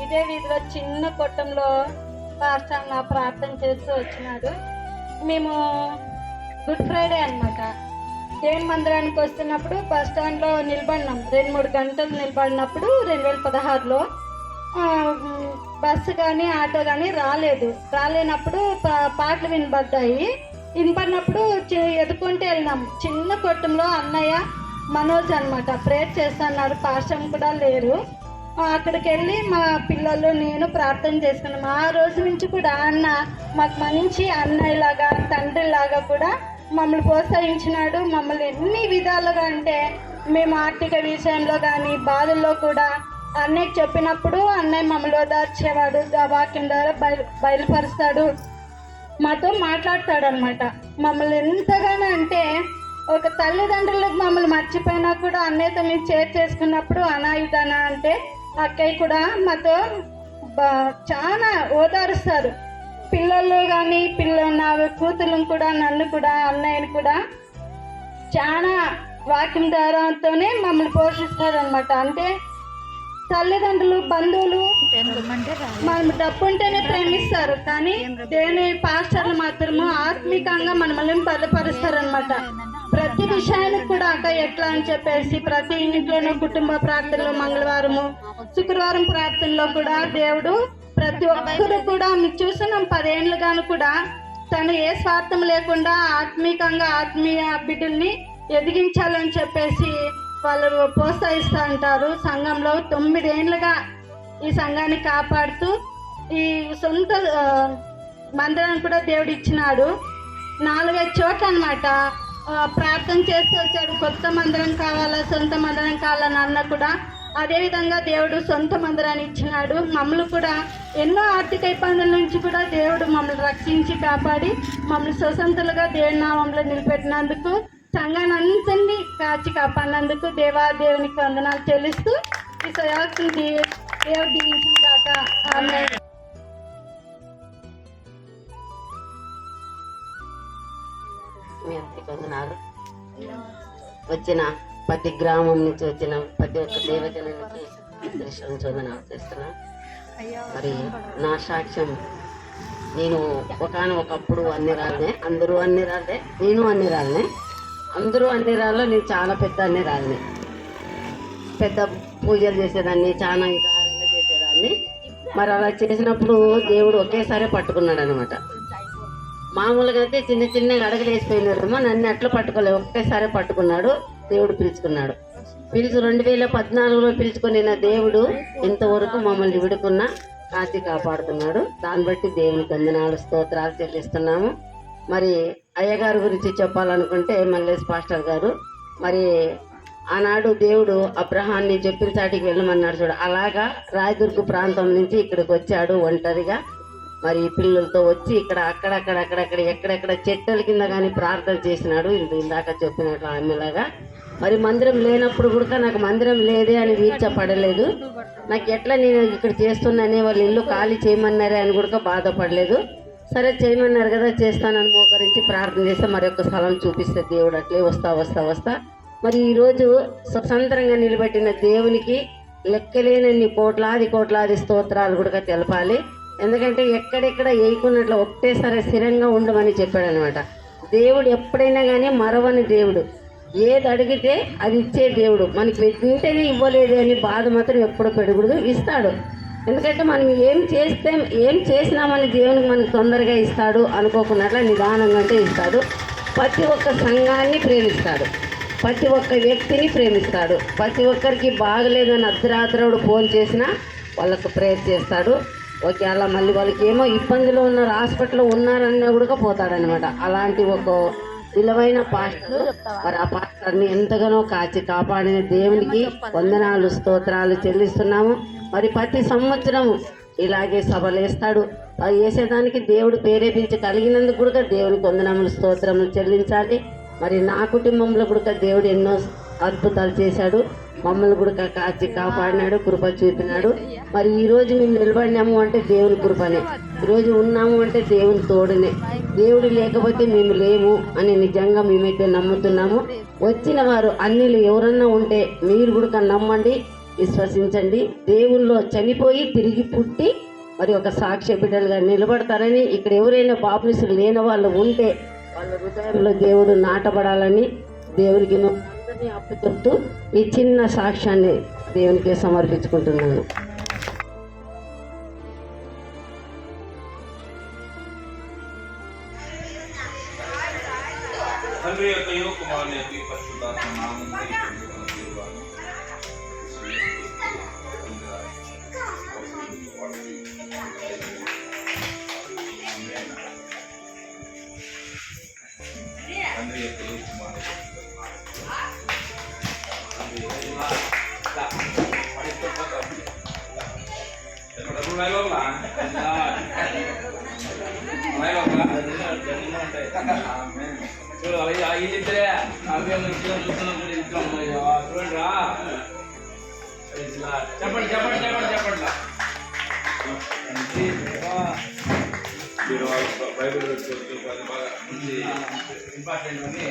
ఇదే వీధిలో చిన్న కొట్టంలో పాస్టర్ అన్న ప్రార్థన చేస్తూ వచ్చినాడు. మేము గుడ్ ఫ్రైడే అనమాట దేవుని మందిరానికి వస్తున్నప్పుడు బస్ స్టాండ్లో నిలబడినాం. 2-3 గంటలు నిలబడినప్పుడు 2016లో బస్సు కానీ ఆటో కానీ రాలేనప్పుడు పాటలు వినపడినప్పుడు ఎదుకుంటే వెళ్ళినాం. చిన్న కొట్టంలో అన్నయ్య మనోజ్ అనమాట ప్రేయర్ చేస్తున్నారు. పాస్టర్ కూడా లేరు. అక్కడికి వెళ్ళి మా పిల్లలు నేను ప్రార్థన చేసుకున్నాం. ఆ రోజు నుంచి కూడా అన్న మాకు మంచి అన్నయ్యలాగా తండ్రిలాగా కూడా మమ్మల్ని ప్రోత్సహించినాడు. మమ్మల్ని ఎన్ని విధాలుగా అంటే మేము ఆర్థిక విషయంలో కానీ బాధల్లో కూడా అన్నయ్యకి చెప్పినప్పుడు అన్నయ్య మమ్మల్ని ఓదార్చేవాడు. వాక్యం ద్వారా బయలుపరుస్తాడు, మాతో మాట్లాడతాడు అనమాట. మమ్మల్ని ఎంతగానో అంటే ఒక తల్లిదండ్రులకు మమ్మల్ని మర్చిపోయినా కూడా అన్నయ్యతో మేము షేర్ చేసుకున్నప్పుడు అనాయుధన అంటే అక్కయ్య కూడా మాతో చాలా ఓదారుస్తారు. పిల్లలు కానీ నా కూతుర్లను కూడా నన్ను కూడా అన్నయ్యని కూడా చాలా వాక్యం ద్వారాతోనే మమ్మల్ని పోషిస్తారు అనమాట. అంటే తల్లిదండ్రులు బంధువులు మనం డబ్బు ఉంటేనే ప్రేమిస్తారు, కానీ దేవుని పాస్టర్లు మాత్రము ఆత్మికంగా మనల్ని బలపరుస్తారు అనమాట. ప్రతి విషయానికి కూడా అక్క ఎట్లా అని చెప్పేసి ప్రతి ఇంట్లోనూ కుటుంబ ప్రార్థనలు, మంగళవారము శుక్రవారం ప్రార్థనలో కూడా దేవుడు ప్రతి ఒక్కరు కూడా మీకు చూస్తున్నాం 10 ఏళ్ళుగాను కూడా తను ఏ స్వార్థం లేకుండా ఆత్మీయంగా ఆత్మీయ బిడ్డల్ని ఎదిగించాలని చెప్పేసి వాళ్ళు ప్రోత్సహిస్తూ ఉంటారు. సంఘంలో 9 ఏళ్ళుగా ఈ సంఘాన్ని కాపాడుతూ ఈ సొంత మందిరాన్ని కూడా దేవుడు ఇచ్చినాడు. 4-5 చోట్ల అనమాట ప్రార్థన చేస్తూ వచ్చాడు. కొత్త మందిరం కావాలా, సొంత మందిరం కావాలని అన్న కూడా అదేవిధంగా దేవుడు సొంత మందిరాన్ని ఇచ్చినాడు. మమ్మల్ని కూడా ఎన్నో ఆర్థిక ఇబ్బందుల నుంచి కూడా దేవుడు మమ్మల్ని రక్షించి కాపాడి మమ్మల్ని స్వతంత్రులుగా దేవుని నామంలో నిలబెట్టినందుకు, సంఘాన్ని అంతని కాచి కాపాడినందుకు దేవునికి వందనాలు చెల్లిస్తూ ఈ సయాక్తుని దేవుడు దీవించిన దాకా ఆమేన్. మీ అందరికీ వందనాలు. వచ్చిన ప్రతి గ్రామం నుంచి వచ్చిన ప్రతి ఒక్క దేవజనానికి వందనాలు చేస్తున్నా. మరి నా సాక్ష్యం, నేను ఒకప్పుడు అన్ని రాళ్ళనే, అందరూ అన్ని రాళ్ళే, నేను అన్ని రాళ్ళనే. అందరూ అన్ని రాళ్ళలో నేను చాలా పెద్ద అన్ని రాళ్ళని, పెద్ద పూజలు చేసేదాన్ని, చాలా వికారంగా చేసేదాన్ని. మరి అలా చేసినప్పుడు దేవుడు ఒకేసారి పట్టుకున్నాడు అనమాట. మామూలుగా అయితే చిన్న చిన్నగా అడగలు వేసిపోయినారేమో, నన్ను అట్లా పట్టుకోలేదు, ఒకేసారి పట్టుకున్నాడు. దేవుడు పిలుచుకున్నాడు. 2014లో పిలుచుకుని దేవుడు ఇంతవరకు మమ్మల్ని విడుకున్నా కాచి కాపాడుతున్నాడు. దాన్ని బట్టి దేవునికి వందనాలు స్తోత్రాలు చెల్లిస్తున్నాము. మరి అయ్యగారు గురించి చెప్పాలనుకుంటే మల్లేష్ పాస్టర్ గారు, మరి ఆనాడు దేవుడు అబ్రహాన్ని చెప్పిన చాటికి వెళ్ళమన్నాడు చూడు, అలాగా రాయదుర్గు ప్రాంతం నుంచి ఇక్కడికి వచ్చాడు ఒంటరిగా. మరి పిల్లలతో వచ్చి ఇక్కడ అక్కడక్కడ ఎక్కడెక్కడ చెట్టల కింద కానీ ప్రార్థన చేసినాడు. ఇందాక చెప్పినట్లు ఆమెలాగా. మరి మందిరం లేనప్పుడు కూడా నాకు మందిరం లేదే అని వీర్చపడలేదు. నాకు ఎట్లా నేను ఇక్కడ చేస్తున్నానే, వాళ్ళ ఇల్లు ఖాళీ చేయమన్నారే అని కూడా బాధపడలేదు. సరే చేయమన్నారు కదా చేస్తానని మోకరించి ప్రార్థన చేస్తే మరి ఒక స్థలం చూపిస్తే దేవుడు అట్లే వస్తా. మరి ఈరోజు స్వతంత్రంగా నిలబెట్టిన దేవునికి లెక్కలేనన్ని కోట్లాది స్తోత్రాలు కూడా తెలపాలి. ఎందుకంటే ఎక్కడెక్కడ వేయకున్నట్లు ఒకటేసారి స్థిరంగా ఉండమని చెప్పాడు అనమాట. దేవుడు ఎప్పుడైనా కానీ మరవని దేవుడు. ఏది అడిగితే అది ఇచ్చే దేవుడు. మనకి వెంటనే ఇవ్వలేదు అని బాధ మాత్రం ఎప్పుడు పెడకూడదు, ఇస్తాడు. ఎందుకంటే మనం ఏం చేసినామని దేవునికి మనకు తొందరగా ఇస్తాడు అనుకోకున్నట్ల నిదానంగా అంటే ఇస్తాడు. ప్రతి ఒక్క సంఘాన్ని ప్రేమిస్తాడు, ప్రతి ఒక్క వ్యక్తిని ప్రేమిస్తాడు. ప్రతి ఒక్కరికి బాగలేదని అర్ధరాత్రుడు ఫోన్ చేసినా వాళ్ళకు ప్రేయర్ చేస్తాడు. ఓకే, అలా మళ్ళీ వాళ్ళకి ఏమో ఇబ్బందులు ఉన్నారు, హాస్పిటల్లో ఉన్నారన్నా కూడా పోతాడనమాట. అలాంటి ఒక విలువైన పాస్టర్. మరి ఆ పాస్టర్ని ఎంతగానో కాచి కాపాడిన దేవునికి వందనాలు స్తోత్రాలు చెల్లిస్తున్నాము. మరి ప్రతి సంవత్సరం ఇలాగే సభలు వేస్తాడు. అది వేసేదానికి దేవుడు ప్రేరేపించి కలిగినందుకు కూడా దేవునికి వందనములు స్తోత్రములు చెల్లించాలి. మరి నా కుటుంబంలో కూడా దేవుడు ఎన్నో అద్భుతాలు చేశాడు. మమ్మల్ని కూడా కాచి కాపాడినాడు, కృప చూపినాడు. మరి ఈరోజు మేము నిలబడినాము అంటే దేవుని కృపనే, ఈరోజు ఉన్నాము అంటే దేవుని తోడునే. దేవుడు లేకపోతే మేము లేము అని నిజంగా మేమైతే నమ్ముతున్నాము. వచ్చిన వారు అన్నిలు ఎవరన్నా ఉంటే మీరు కూడా నమ్మండి. విశ్వసించండి. దేవుల్లో చనిపోయి తిరిగి పుట్టి మరి ఒక సాక్ష్య బిడ్డలుగా నిలబడతారని, ఇక్కడ ఎవరైనా బాప్టిస్టులు లేని వాళ్ళు ఉంటే వాళ్ళ హృదయంలో దేవుడు నాటబడాలని దేవునికి అందరినీ అప్పచెప్తూ ఈ చిన్న సాక్ష్యాన్ని దేవునికి సమర్పించుకుంటున్నాను. తండ్రి యొక్క కుమారుని యొక్క పరిశుద్ధాత్మ నామములో తండ్రి యొక్క కుమారుని చూడు అలా ఇద్దరే అవి చూస్తున్నప్పుడు చూడండి రా. చెప్పండి చెప్పండి చెప్పండి చెప్పండి బైబిల్ బాగా మంచి ఇంపార్టెంట్ అని